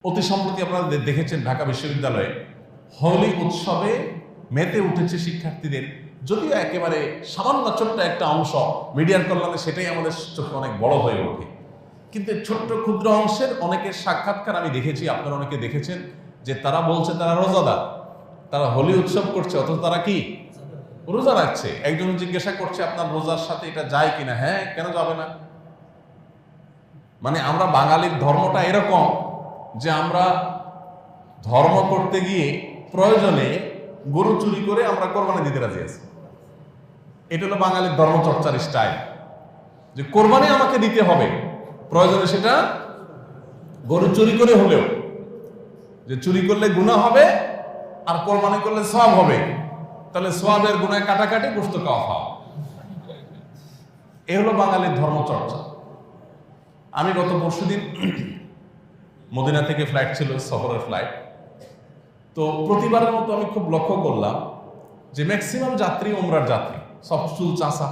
অতি সম্প্রতি আপনারা দেখেছেন ঢাকা বিশ্ববিদ্যালয়ে হোলি উৎসবে মেতে উঠেছে শিক্ষার্থীদের, যদিও একেবারে সামান্য ছোট্ট একটা অংশ মিডিয়ার কল্যাণে সেটাই আমাদের চোখে অনেক বড় হয়ে ওঠে। কিন্তু ছোট্ট ক্ষুদ্র অংশের অনেকের সাক্ষাৎকার আমি দেখেছি, আপনারা অনেকে দেখেছেন, যে তারা বলছে তারা রোজাদার, তারা হোলি উৎসব করছে, অথচ তারা কি রোজা রাখছে। একজন জিজ্ঞাসা করছে আপনার রোজার সাথে এটা যায় কিনা? হ্যাঁ, কেন যাবে না? মানে আমরা বাঙালির ধর্মটা এরকম যে আমরা ধর্ম করতে গিয়ে প্রয়োজনে গরু চুরি করে আমরা কোরবানি দিতে রাজি আছি। এটা হলো বাঙালির ধর্মচর্চার স্টাইল, যে কোরবানি আমাকে দিতে হবে, প্রয়োজনে সেটা গরু চুরি করে হলেও, যে চুরি করলে গুনাহ হবে আর কোরবানি করলে সওয়াব হবে, তাহলে সওয়াবের গুনাহ কাটাকাটি, গোশত খাওয়া খাওয়া। এ হলো বাঙালির ধর্মচর্চা। আমি গত পরশুদিন মদিনা থেকে ফ্লাইট ছিল, সফরের ফ্লাইট। তো প্রতিবারের মতো আমি খুব লক্ষ্য করলাম যে ম্যাক্সিমাম যাত্রী উমরার যাত্রী, সব চুল চাষা,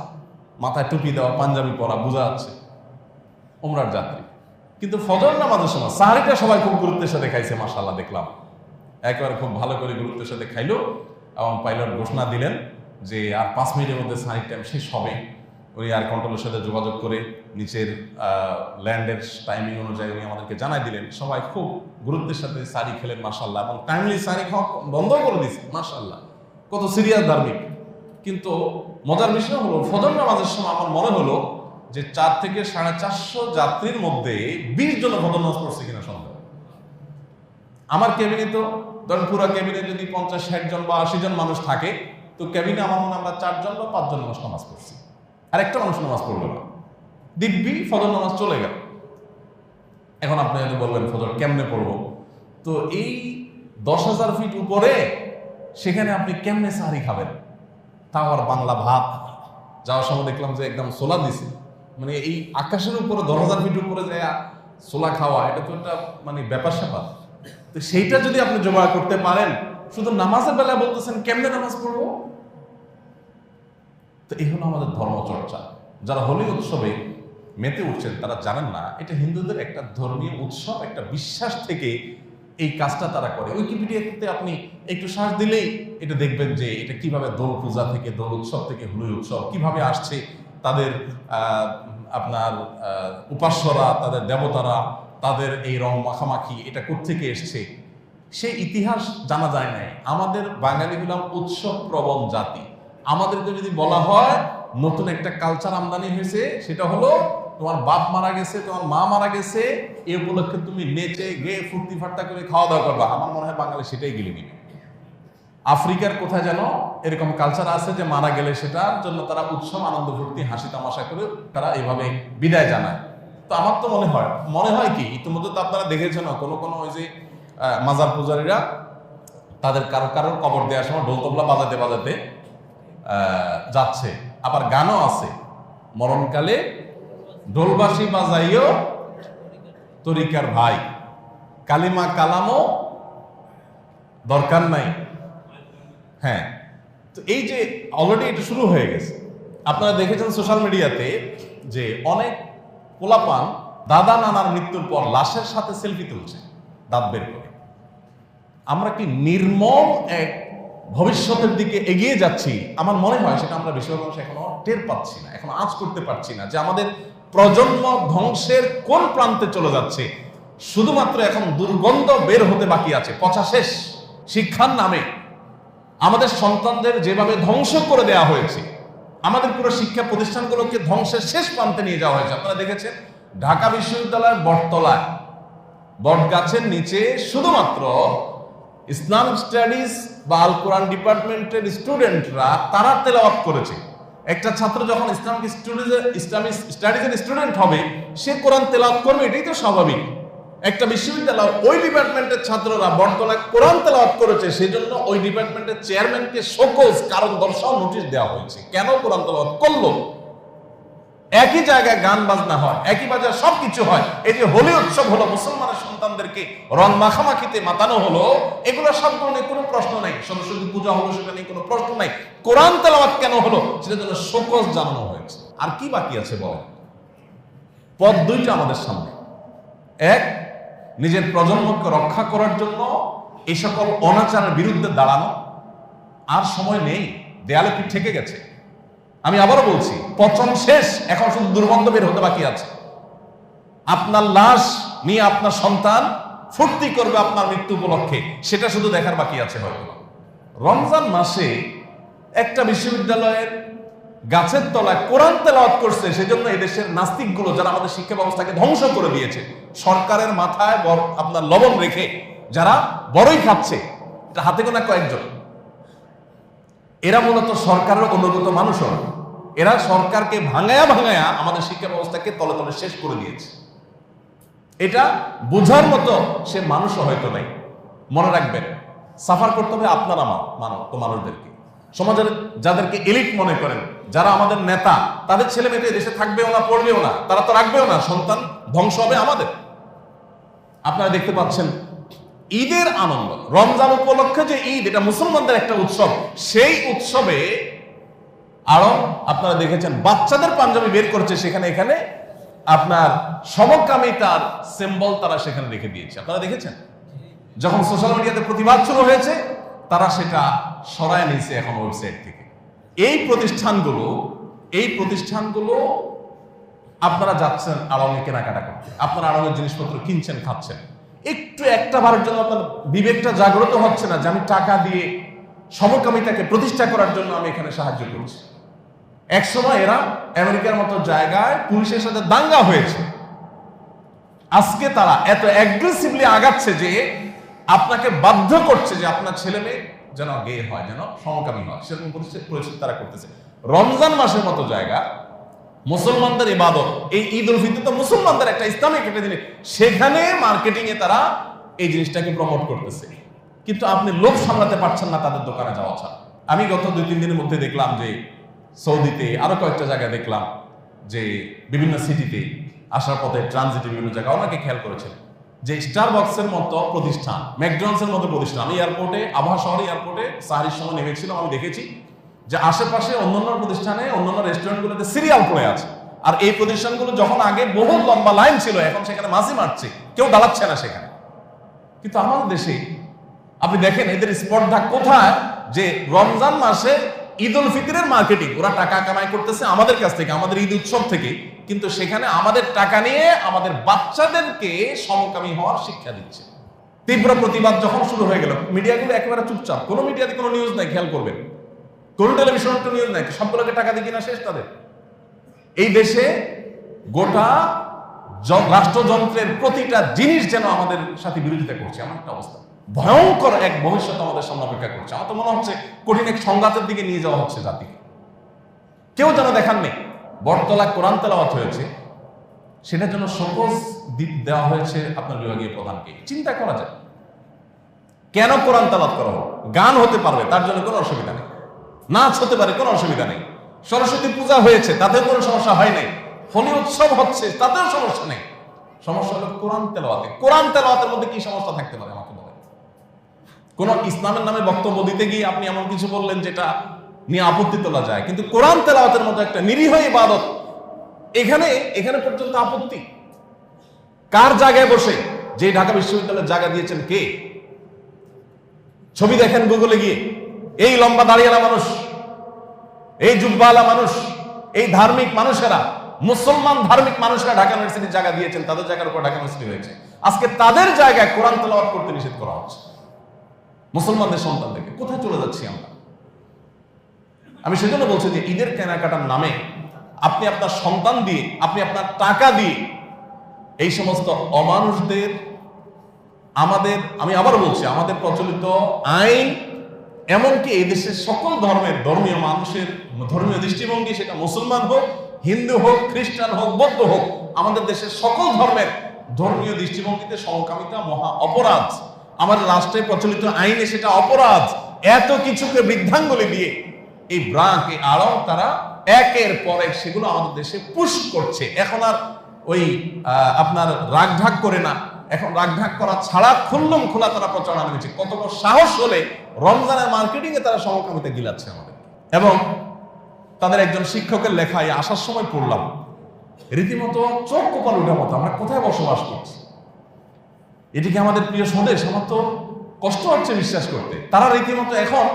মাথায় টুপি দেওয়া, পাঞ্জাবি পরা, বোঝা যাচ্ছে উমরার যাত্রী। কিন্তু ফজর নামাজের সময় সাহারিটা সবাই খুব গুরুত্বের সাথে খাইছে, মাশাআল্লাহ দেখলাম একেবারে খুব ভালো করে গুরুত্বের সাথে খাইলো। এবং পাইলট ঘোষণা দিলেন যে আর 5 মিনিটের মধ্যে সাহারির টাইম শেষ হবে। উনি এয়ার কন্ট্রোলের সাথে যোগাযোগ করে নিচের ল্যান্ডের টাইমিং অনুযায়ী উনি আমাদেরকে জানাই দিলেন। সবাই খুব গুরুত্বের সাথে সারি খেলেন মাশাআল্লাহ, এবং টাইমলি সারি খাওয়া বন্ধ করে দিয়েছে মাশাআল্লাহ, কত সিরিয়াস ধার্মিক। কিন্তু মজার বিষয় হলো ফজর নামাজের সময় আমার মনে হলো যে 4 থেকে 450 যাত্রীর মধ্যে 20 জন ফজর নামাজ পড়ছে কিনা সন্দেহ। আমার ক্যাবিনে তো ধরেন পুরো ক্যাবিনে যদি 50-60 জন বা 80 জন মানুষ থাকে, তো ক্যাবিনে আমার মনে আমরা 4 জন বা 5 জন মানুষ নামাজ পড়ছি, আর একটা মানুষ নামাজ পড়লো না। দিব্যি ফজর নামাজ চলে গেল। এখন আপনি যদি বলবেন ফজর কেমনে পড়বো, তো এই 10,000 ফিট উপরে সেখানে আপনি কেমনে সাহারি খাবেন? তাও আর বাংলা ভাত। যাওয়ার সময় দেখলাম যে একদম সোলা দিছে, মানে এই আকাশের উপরে 10,000 ফিট উপরে যায় সোলা খাওয়া, এটা তো একটা মানে ব্যাপার স্যাপার। তো সেইটা যদি আপনি জোগাড় করতে পারেন, শুধু নামাজের বেলা বলতেছেন কেমনে নামাজ পড়বো? তো এই হলো আমাদের ধর্মচর্চা। যারা হোলি উৎসবে মেতে উঠছেন তারা জানেন না এটা হিন্দুদের একটা ধর্মীয় উৎসব, একটা বিশ্বাস থেকে এই কাজটা তারা করে। উইকিপিডিয়াতে আপনি একটু শ্বাস দিলেই এটা দেখবেন যে এটা কিভাবে দোল পূজা থেকে, দোল উৎসব থেকে হোলি উৎসব কিভাবে আসছে, তাদের আপনার উপাস্যরা, তাদের দেবতারা, তাদের এই রং মাখামাখি এটা কোত্থেকে এসছে সেই ইতিহাস জানা যায় নাই। আমাদের বাঙালি হলাম উৎসব প্রবণ জাতি। আমাদেরকে যদি বলা হয় নতুন একটা কালচার আমদানি হয়েছে, সেটা হলো তোমার বাপ মারা গেছে, তোমার মা মারা গেছে, এই উপলক্ষে তুমি নেচে গেয়ে ফুর্তি ফাট্টা করে খাওয়া দাওয়া করবা, আমার মনে হয় বাঙালি সেটাই গিলে নিবে। আফ্রিকার কোথায় যেন এরকম কালচার আছে যে মারা গেলে সেটার জন্য তারা উৎসব, আনন্দ ফুর্তি, হাসি তামাশা করে তারা এইভাবে বিদায় জানায়। তো আমার তো মনে হয় কি, ইতিমধ্যে তো আপনারা দেখেছেন কোনো ওই যে মাজার পূজারীরা তাদের কারোর কবর দেওয়ার সময় ঢোল তবলা বাজাতে বাজাতে যাচ্ছে। আবার গানও আছে, মরণকালে ঢোলবাসী বাজাইও তরিকার ভাই, কালিমা কালামও দরকার নাই। হ্যাঁ, তো এই যে অলরেডি এটা শুরু হয়ে গেছে। আপনারা দেখেছেন সোশ্যাল মিডিয়াতে যে অনেক পোলাপান দাদা নানার মৃত্যুর পর লাশের সাথে সেলফি তুলছে দাঁত বের করে। আমরা কি নির্মম এক ভবিষ্যতের দিকে এগিয়ে যাচ্ছি? আমার মনে হয় সেটা আমরা বেশিরভাগ মানুষ এখনো টের পাচ্ছি না, এখনো আঁচ করতে পারছি না যে আমাদের প্রজন্ম ধ্বংসের কোন প্রান্তে চলে যাচ্ছে। শুধুমাত্র এখন দুর্গন্ধ বের হতে বাকি আছে, পচা শেষ। শিক্ষার নামে আমাদের সন্তানদের যেভাবে ধ্বংস করে দেওয়া হয়েছে, আমাদের পুরো শিক্ষা প্রতিষ্ঠানগুলোকে ধ্বংসের শেষ প্রান্তে নিয়ে যাওয়া হয়েছে। আপনারা দেখেছেন ঢাকা বিশ্ববিদ্যালয়ের বটতলায় বট গাছের নিচে শুধুমাত্র ইসলামিক স্টাডিজ বা আল কোরআন ডিপার্টমেন্টের স্টুডেন্টরা তারা তেলাওয়াত করেছে। একটা ছাত্র যখন ইসলামিক স্টাডিজের স্টুডেন্ট হবে, সে কোরআন তেলাওয়াত করবে, এটাই তো স্বাভাবিক। একটা বিশ্ববিদ্যালয় ওই ডিপার্টমেন্টের ছাত্ররা বটতলায় কোরআন তেলাওয়াত করেছে, সেজন্য ওই ডিপার্টমেন্টের চেয়ারম্যানকে শোকজ কারণ দর্শাও নোটিশ দেওয়া হয়েছে। কেন কোরআন তেলাওয়াত করলো? একই জায়গায় গান বাজনা হয়, একই বাজার সবকিছু হয়। এই যে হোলি উৎসব হলো, মুসলমানের সন্তানদেরকে রং মাখামাখিতে মাতানো হলো, এগুলো সবগুলো নিয়ে কোনো প্রশ্ন নাই। সরস্বতী পূজা হলো, সেটা নিয়ে কোনো প্রশ্ন নাই। কোরআন তেলাওয়াত কেন হলো, সেটার জন্য শোকজ জানানো হয়েছে। আর কি বাকি আছে বলেন? পথ দুইটা আমাদের সামনে। এক, নিজের প্রজন্মকে রক্ষা করার জন্য এই সকল অনাচারের বিরুদ্ধে দাঁড়ানো আর সময় নেই, দেয়ালে পিঠ ঠেকে গেছে। আমি আবারও বলছি, পচন শেষ, এখন শুধু দুর্গন্ধ বের হতে বাকি আছে। আপনার লাশ নিয়ে আপনার সন্তান ফুর্তি করবে আপনার মৃত্যু উপলক্ষে, সেটা শুধু দেখার বাকি আছে হয়তো। রমজান মাসে একটা বিশ্ববিদ্যালয়ের গাছের তলায় কোরআন তেলাওয়াত করছে, সেজন্য এদেশের নাস্তিকগুলো যারা আমাদের শিক্ষা ব্যবস্থাকে ধ্বংস করে দিয়েছে, সরকারের মাথায় আপনার লবণ রেখে যারা বড়ই খাচ্ছে, এটা হাতে গোনা কয়েকজন, এরা মূলত সরকারের অনুগত মানুষ। এরা সরকারকে ভাঙায়া ভাঙায়া আমাদের শিক্ষা ব্যবস্থাকে তলে তলে শেষ করে দিয়েছে। এটা বোঝার মতো সে মানুষও হয়তো নাই। মনে রাখবেন, সাফার করতে হবে আপনার আমার মানুষদেরকে, সমাজের যাদেরকে এলিট মনে করেন, যারা আমাদের নেতা, তাদের ছেলে মেয়ে দেশে থাকবেও না, পড়বেও না, তারা তো রাখবেও না, সন্তান ধ্বংস হবে আমাদের। আপনারা দেখতে পাচ্ছেন ঈদের আনন্দ, রমজান উপলক্ষে যে ঈদ, এটা মুসলমানদের একটা উৎসব, সেই উৎসবে আরো আপনারা দেখেছেন বাচ্চাদের পাঞ্জাবি বের করছে, সেখানে এখানে আপনার সমকামিতার সিম্বল তারা সেখানে রেখে দিয়েছে। আপনারা দেখেছেন যখন সোশ্যাল মিডিয়াতে প্রতিবাদ শুরু হয়েছে, তারা সেটা সরায় নিয়েছে এখন ওয়েবসাইট থেকে। এই প্রতিষ্ঠানগুলো আপনারা যাচ্ছেন আড়ঙে কেনাকাটা করতে, আপনারা আড়ঙের জিনিসপত্র কিনছেন, খাচ্ছেন, একটু একটা বারের জন্য আপনার বিবেকটা জাগ্রত হচ্ছে না যে আমি টাকা দিয়ে সমকামিতাকে প্রতিষ্ঠা করার জন্য আমি এখানে সাহায্য করছি। একসময় এরা আমেরিকার মতো জায়গায় পুলিশের সাথে দাঙ্গা হয়েছে, আজকে তারা এত অ্যাগ্রেসিভলি আগাচ্ছে যে আপনাকে বাধ্য করছে যে আপনার ছেলে মেয়ে যেন গে হয়, যেন সমকামী হয়, সেরকম পরিস্থিতি তারা করতেছে। রমজান মাসের মতো জায়গা, মুসলমানদের ইবাদত, এই ঈদ উল ফিতর তো মুসলমানদের একটা ইসলামিক একটা জিনিস, সেখানে মার্কেটিং এ তারা এই জিনিসটাকে প্রমোট করতেছে। কিন্তু আপনি লোভ সামলাতে পারছেন না তাদের দোকানে যাওয়া ছাড়া। আমি গত 2-3 দিনের মধ্যে দেখলাম যে সৌদিতে, আরো কয়েকটা জায়গায় দেখলাম যে বিভিন্ন সিটিতে আসার পথে ট্রানজিটে বিভিন্ন জায়গায় অনেকে খেয়াল করেছেন যে স্টারবাকসের মতো প্রতিষ্ঠান, ম্যাকডোনাল্ডসের মতো প্রতিষ্ঠান। আমি এয়ারপোর্টে, আবহা শহরে এয়ারপোর্টে সাহারির সময় নেমেছিলাম, আমি দেখেছি যে আশেপাশে অন্যান্য প্রতিষ্ঠানে, অন্যান্য রেস্টুরেন্টগুলোতে সিরিয়াল পড়ে আছে। আর এই প্রতিষ্ঠানগুলো যখন আগে বহু লম্বা লাইন ছিল, এখন সেখানে মাঝি মারছে, কেউ দাঁড়াচ্ছে না সেখানে। কিন্তু আমাদের দেশে আপনি দেখেন এদের স্পর্ধা কোথায়, যে রমজান মাসে ঈদ উল ফিতরের মার্কেটিং, ওরা টাকা কামাই করতেছে আমাদের কাছ থেকে, আমাদের ঈদ উৎসব থেকে, কিন্তু সেখানে আমাদের টাকা নিয়ে আমাদের বাচ্চাদেরকে সমকামী হওয়ার শিক্ষা দিচ্ছে। তীব্র প্রতিবাদ যখন শুরু হয়ে গেল, মিডিয়াগুলো একেবারে চুপচাপ, কোনো মিডিয়াতে কোনো নিউজ নাই, খেয়াল করবেন, কোন টেলিভিশন নিউজ নাই, সবগুলোকে টাকা দিয়ে কিনা শেষ তাদের। এই দেশে গোটা রাষ্ট্রযন্ত্রের প্রতিটা জিনিস যেন আমাদের সাথে বিরোধিতা করছে, এমন একটা অবস্থা। ভয়ঙ্কর এক ভবিষ্যৎ আমাদের সামনে অপেক্ষা করছে। আমার তো মনে হচ্ছে কঠিন এক সংঘাতের দিকে নিয়ে যাওয়া হচ্ছে জাতিকে। কেউ যেন দেখার নেই। বটতলা কোরআন তেলাওয়াত হয়েছে, সেটার জন্য সহজ দেওয়া হয়েছে আপনার বিভাগীয় প্রধানকে। চিন্তা করা যায় কেন কোরআন তেলাওয়াত করা হোক, গান হতে পারবে, তার জন্য কোনো অসুবিধা নেই, নাচ হতে পারে, কোনো অসুবিধা নেই, সরস্বতী পূজা হয়েছে, তাতেও কোনো সমস্যা হয় নাই, হোলি উৎসব হচ্ছে, তাতেও সমস্যা নেই। সমস্যা হলো কোরআন তেলাওয়াতে। কোরআন তেলাওয়াতের মধ্যে কি সমস্যা থাকতে পারে আমাকে বলেন? কোন ইসলামের নামে বক্তব্য দিতে গিয়ে আপনি এমন কিছু বললেন যেটা নিয়ে আপত্তি তোলা যায়, কিন্তু কোরআন তেলাওয়াতের মতো একটা নিরীহ ইবাদত, এখানে পর্যন্ত আপত্তি। কার জায়গায় বসে? যে ঢাকা বিশ্ববিদ্যালয়ের জায়গা দিয়েছেন কে? ছবি দেখেন গুগলে গিয়ে, এই লম্বা দাঁড়িয়েলা মানুষ, এই জুব্বাওয়ালা মানুষ, এই ধার্মিক মানুষেরা, মুসলমান ধার্মিক মানুষরা ঢাকা ইউনিভার্সিটির জায়গা দিয়েছেন, তাদের জায়গার উপর ঢাকা ইউনিভার্সিটি হয়েছে। আজকে তাদের জায়গায় কোরআন তেলাওয়াত করতে নিষেধ করা হচ্ছে মুসলমানদের সন্তানদেরকে। কোথায় চলে যাচ্ছি আমরা? আমি সেজন্য বলছি যে ঈদের কেনাকাটার নামে আপনি আপনার সন্তান দিয়ে, আপনি আপনার টাকা দিয়ে এই সমস্ত অমানুষদের, আমি আবার বলছি, আমাদের প্রচলিত আইন, এমনকি এই দেশের সকল ধর্মের ধর্মীয় মানুষের ধর্মীয় দৃষ্টিভঙ্গি, সেটা মুসলমান হোক, হিন্দু হোক, খ্রিস্টান হোক, বৌদ্ধ হোক, আমাদের দেশের সকল ধর্মের ধর্মীয় দৃষ্টিভঙ্গিতে সমকামিতা মহা অপরাধ। আমাদের রাষ্ট্রে প্রচলিত আইনে সেটা অপরাধ। এত কিছুকে বৃদ্ধাঙ্গুলি দিয়ে এই ব্রাক, এই আড়ং, তারা একের পর এক সেগুলো আমাদের দেশে পুশ করছে। এখন আর ওই আপনার রাগঢাক করে না, এখন রাগঢাক করা ছাড়া খুল্লম খোলা তারা প্রচারণা নেমেছে। কত বড় সাহস হলে রমজানের মার্কেটিং এ তারা সমকামিতা গিলাচ্ছে আমাদের। এবং তাদের একজন শিক্ষকের লেখায় আসার সময় পড়লাম, রীতিমতো চোখ কপাল উঠার মতো, আমরা কোথায় বসবাস করছি? এটি কি আমাদের প্রিয় স্বদেশ? আমার তো কষ্ট হচ্ছে বিশ্বাস করতে। তারা রীতিমতো এখন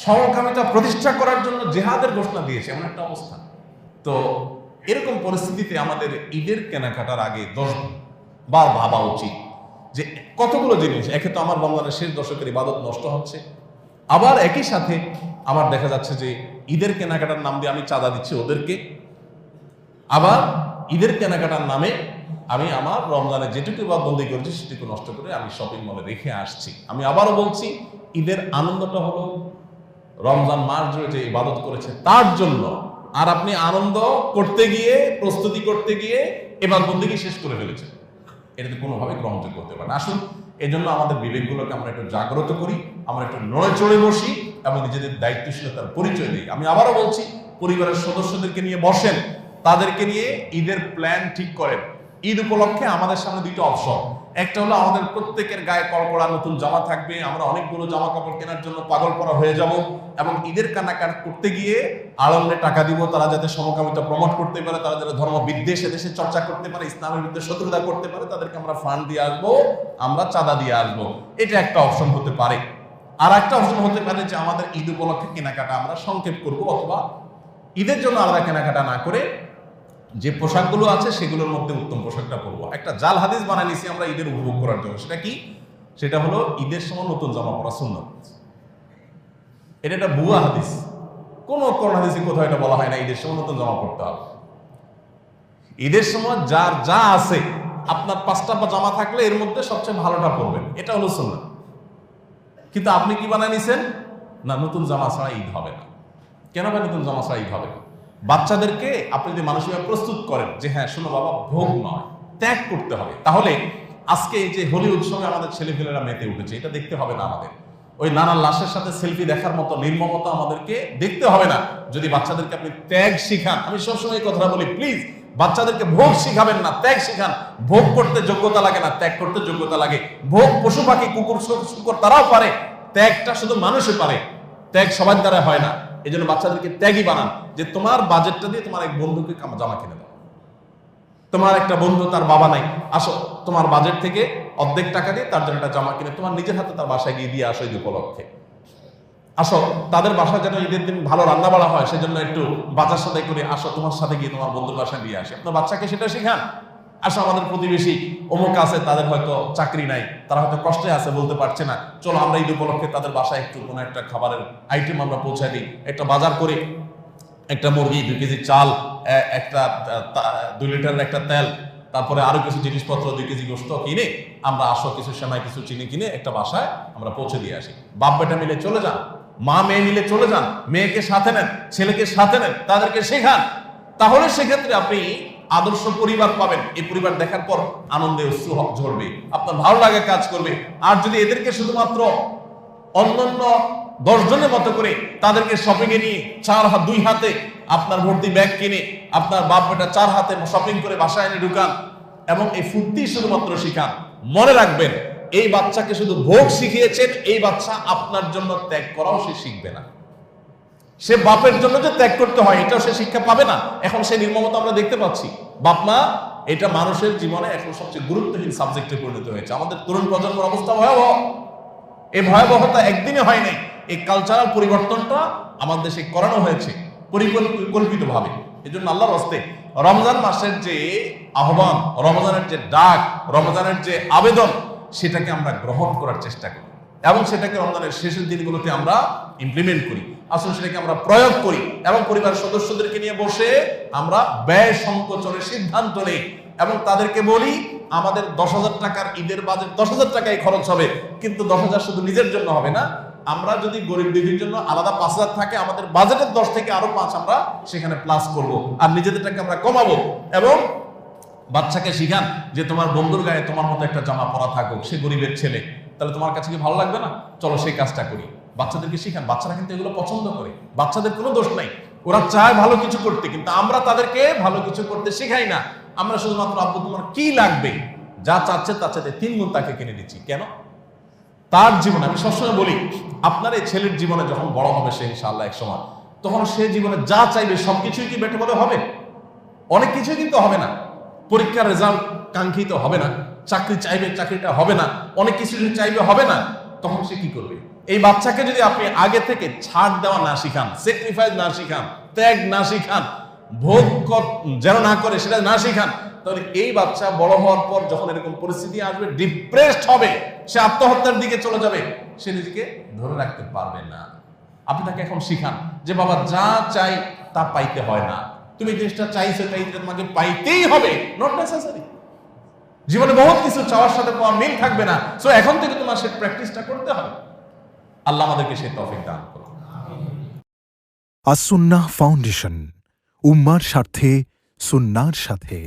সমকামিতা প্রতিষ্ঠা করার জন্য জেহাদের ঘোষণা দিয়েছে, এমন একটা অবস্থা। তো এরকম পরিস্থিতিতে আমাদের ঈদের কেনাকাটার আগে 10 বার ভাবা উচিত যে কতগুলো জিনিস। একে তো আমার রমজানের শেষ দশকের ইবাদত নষ্ট হচ্ছে, আবার একই সাথে আমার দেখা যাচ্ছে যে ঈদের কেনাকাটার নাম দিয়ে আমি চাঁদা দিচ্ছি ওদেরকে, আবার ঈদের কেনাকাটার নামে আমি আমার রমজানে যেটুকু ইবাদতবন্দি করেছি সেটুকু নষ্ট করে আমি শপিং মলে রেখে আসছি। আমি আবারও বলছি, ঈদের আনন্দটা হলো রমজান মাস জুড়ে যে ইবাদত করেছে তার জন্য। আর আপনি আনন্দ করতে গিয়ে, প্রস্তুতি করতে গিয়ে ইবাদতবন্দি শেষ করে ফেলেছেন, এটাতে কোনোভাবে গ্রহণযোগ্য করতে পারে না। আসুন এজন্য আমাদের বিবেকগুলোকে আমরা একটু জাগ্রত করি, আমরা একটু নড়ে চড়ে বসি এবং নিজেদের দায়িত্বশীলতার পরিচয় দিই। আমি আবারও বলছি, পরিবারের সদস্যদেরকে নিয়ে বসেন, তাদেরকে নিয়ে ঈদের প্ল্যান ঠিক করেন। ঈদ উপলক্ষে আমাদের সামনে দুটো অপশন, একটা হলো আমাদের প্রত্যেকের গায়ে কড়কড়া নতুন জামা থাকবে, আমরা অনেকগুলো জামা কাপড় কেনার জন্য পাগল করা হয়ে যাব এবং ঈদের কেনাকাটা করতে গিয়ে আড়ম্বরে টাকা দিব, তারা যাতে সমকামিতা প্রমোট করতে পারে, তারা যাতে ধর্ম বিদ্বেষ দেশে চর্চা করতে পারে, ইসলামের বিরুদ্ধে শত্রুতা করতে পারে, তাদেরকে আমরা ফান্ড দিয়ে আসবো, আমরা চাঁদা দিয়ে আসবো। এটা একটা অপশন হতে পারে। আর একটা অপশন হতে পারে যে আমাদের ঈদ উপলক্ষে কেনাকাটা আমরা সংক্ষেপ করব, অথবা ঈদের জন্য আলাদা কেনাকাটা না করে যে পোশাকগুলো আছে সেগুলোর মধ্যে উত্তম পোশাকটা পরবো। একটা জাল হাদিস বানাই নিছি আমরা ঈদের উপভোগ করার জন্য। সেটা কি? সেটা হলো ঈদের সময় নতুন জামা পরা সুন্নাত। এটা একটা ভুয়া হাদিস, কোনো কোরআন হাদিসে কোথাও এটা বলা হয় না ঈদের সময় নতুন জামা পরতে হবে। ঈদের সময় যার যা আছে, আপনার 5টা জামা থাকলে এর মধ্যে সবচেয়ে ভালোটা পরবেন, এটা হলো সুন্নাত। কিন্তু আপনি কি বানাই নিছেন? না, নতুন জামা ছাড়া ঈদ হবে না। কেন ভাই নতুন জামা ছাড়া ঈদ হবে না? বাচ্চাদেরকে আপনি যদি মানসিকভাবে প্রস্তুত করেন যে হ্যাঁ শোনো বাবা, ভোগ নয়, ত্যাগ করতে হবে, তাহলে আজকে এই যে হোলি উৎসবে আমাদের ছেলেপেলেরা মেতে উঠেছে, এটা দেখতে হবে না আমাদের। ওই নানান লাশের সাথে সেলফি দেখার মতো নির্মমতা আমাদেরকে দেখতে হবে না। যদি বাচ্চাদেরকে আপনি ত্যাগ শিখান, আমি সবসময় এই কথাটা বলি, প্লিজ বাচ্চাদেরকে ভোগ শিখাবেন না, ত্যাগ শিখান। ভোগ করতে যোগ্যতা লাগে না, ত্যাগ করতে যোগ্যতা লাগে। ভোগ পশু পাখি, কুকুর শুকর তারাও পারে, ত্যাগটা শুধু মানুষে পারে, ত্যাগ সবার দ্বারা হয় না। এই জন্য বাচ্চাদেরকে ত্যাগই বানান। যে তোমার বাজেটটা দিয়ে তোমার এক বন্ধুকে জামা কিনে দাও, তোমার একটা বন্ধু তার বাবা নাই, আসো তোমার বাজেট থেকে অর্ধেক টাকা দিয়ে তার জন্য একটা জামা কিনে তোমার নিজের হাতে তার বাসায় গিয়ে দিয়ে আসো ঈদ উপলক্ষে। আসো তাদের বাসায় যেন ঈদের দিন ভালো রান্না বাড়া হয়, সেজন্য একটু বাজার সদাই করে আসো, তোমার সাথে গিয়ে তোমার বন্ধুর বাসায় দিয়ে আসে। আপনার বাচ্চাকে সেটা শেখান। আসো আমাদের প্রতিবেশী অমুক আছে, তাদের হয়তো চাকরি নাই, তারা হয়তো কষ্টে আছে, বলতে পারছে না, চলো আমরা ঈদ উপলক্ষে তাদের বাসায় একটু কোনো একটা খাবারের আইটেম আমরা পৌঁছাই দিই। একটা বাজার করে একটা মুরগি, 2 কেজি চাল, একটা 2 লিটারের একটা তেল, তারপরে আরো কিছু জিনিসপত্র, 2 কেজি গোশত কিনে আমরা আসো, কিছু সেমাই কিছু চিনি কিনে একটা বাসায় আমরা পৌঁছে দিয়ে আসি। বাপ বেটা মিলে চলে যান, মা মেয়ে মিলে চলে যান, মেয়েকে সাথে নেন, ছেলেকে সাথে নেন, তাদেরকে শেখান। তাহলে সেক্ষেত্রে আপনি আদর্শ পরিবার পাবেন। এই পরিবার দেখার পর আনন্দে অশ্রু ঝরবে, আপনার ভালো লাগে কাজ করবে। আর যদি এদেরকে শুধুমাত্র অন্যান্য 10 জনের মতো করে তাদেরকে শপিং এ নিয়ে 2 হাতে আপনার ভর্তি ব্যাগ কিনে আপনার বাপ বেটা 4 হাতে শপিং করে বাসায় এনে ঢুকান এবং এই ফুর্তি শুধুমাত্র শিখান, মনে রাখবেন এই বাচ্চাকে শুধু ভোগ শিখিয়েছেন, এই বাচ্চা আপনার জন্য ত্যাগ করাও সে শিখবে না। সে বাপের জন্য যে ত্যাগ করতে হয় এটাও সে শিক্ষা পাবে না। এখন সেই নির্মমতা আমরা দেখতে পাচ্ছি। বাপ মা এটা মানুষের জীবনে এখন সবচেয়ে গুরুত্বহীন সাবজেক্টে পরিণত হয়েছে। আমাদের তরুণ প্রজন্মের অবস্থা ভয়াবহ। এই ভয়াবহতা একদিনে হয় নাই। এই কালচারাল পরিবর্তনটা আমাদের দেশে করানো হয়েছে পরিকল্পিতভাবে। এই জন্য আল্লাহর হস্তে রমজান মাসের যে আহ্বান, রমজানের যে ডাক, রমজানের যে আবেদন, সেটাকে আমরা গ্রহণ করার চেষ্টা করি এবং সেটাকে রমজানের শেষের দিনগুলোতে আমরা ইমপ্লিমেন্ট করি। আসলে সেটাকে আমরা প্রয়োগ করি এবং পরিবারের সদস্যদেরকে নিয়ে বসে আমরা ব্যয় সংকোচনের সিদ্ধান্ত নেই এবং তাদেরকে বলি আমাদের 10,000 টাকার ঈদের বাজেট 10,000 টাকায় খরচ হবে, কিন্তু 10,000 শুধু নিজের জন্য হবে না। আমরা যদি গরিব দুঃখীর জন্য আলাদা 5,000 থাকে, আমাদের বাজেটের 10 থেকে আরো 5 আমরা সেখানে প্লাস করব আর নিজেদেরটাকে আমরা কমাবো। এবং বাচ্চাকে শিখান যে তোমার বন্ধুর গায়ে তোমার মতো একটা জামা পরা থাকুক, সে গরিবের ছেলে, তাহলে তোমার কাছে কি ভালো লাগবে না? চলো সেই কাজটা করি। বাচ্চাদেরকে শিখান, বাচ্চারা কিন্তু এগুলো পছন্দ করে, বাচ্চাদের কোনো দোষ নাই, ওরা চায় ভালো কিছু করতে, কিন্তু আমরা তাদেরকে ভালো কিছু করতে শেখাই না। আমরা শুধুমাত্র আব্বু তোমার কি লাগবে, যা চাচ্ছে তার চাইতে 3 গুণ তাকে কিনে দিচ্ছি। কেন? তার জীবনে, আমি সবসময় বলি আপনার এই ছেলের জীবনে যখন বড় হবে সে ইনশাআল্লাহ এক সময়, তখন সে জীবনে যা চাইবে সবকিছুই কি বেটে বলে হবে? অনেক কিছুই কিন্তু হবে না। পরীক্ষার রেজাল্ট কাঙ্ক্ষিত হবে না, চাকরি চাইবে, চাকরিটা হবে না, অনেক কিছু চাইবে, হবে না, তখন সে কি করবে? এই বাচ্চাকে যদি আপনি আগে থেকে ছাড় দেওয়া না শিখান, স্যাক্রিফাইস না শিখান, ত্যাগ না শিখান, ভোগ যেন না করে সেটা না শিখান, তাহলে এই বাচ্চা বড় হওয়ার পর যখন এরকম পরিস্থিতি আসবে, ডিপ্রেসড হবে, সে আত্মহত্যার দিকে চলে যাবে, সে নিজেকে ধরে রাখতে পারবে না। আপনি তাকে এখন শিখান যে বাবা যা চাই তা পাইতে হয় না, তুমি জিনিসটা চাইছো তাই তোমাকে পাইতেই হবে, নট নেসেসারি। জীবনে বহুত কিছু চাওয়ার সাথে পাওয়ার মিল থাকবে না, সো এখন থেকে তোমার সে প্র্যাকটিসটা করতে হবে। আল্লাহ আমাদেরকে সেই তৌফিক দান করুন। আস-সুন্নাহ ফাউন্ডেশন, উম্মার স্বার্থে সুন্নাহর সাথে।